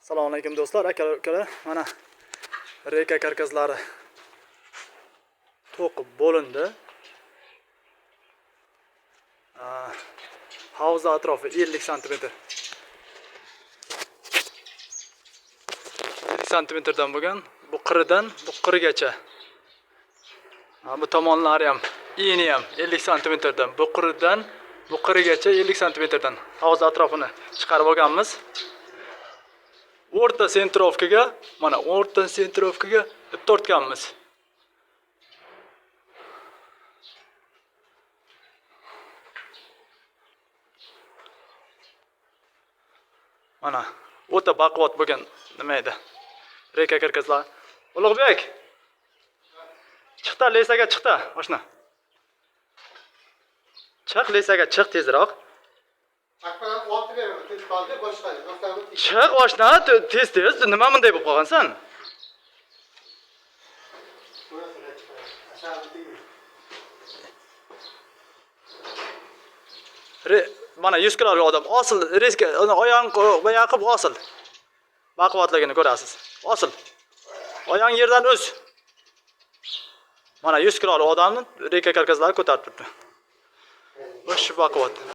Assalomu alaykum do'stlar, akalar. Mana reka karkazlari to'qib bo'lindi. Havza atrofi 50 sm. 50 sm dan bo'lgan, bu qiridan bu qirigacha. Bu tomonlari ham, eni ham 50 sm dan, bu qiridan bu qirigacha 50 sm dan havza atrofini chiqarib olganmiz. O'rta sentrovkaga, mana o'rta sentrovkaga ip tortganmiz. Mana o'ta baquvvat bo'lgan nima edi? Reka karkazlar. Ulug'bek. Chiqta lesaga chiqta, oshna. Chiq lesaga chiq tezroq. Chiq oshna, tez nima bunday bo'lib qolgansan? Mana 100 kg odam osil reska oyog'ing boya qilib osil. Baquvvatligini ko'rasiz. Osil. Oyog'ing yerdan o'z. Mana 100 kg odamni reka karkazlari ko'tarib turibdi. O'sh baquvvat.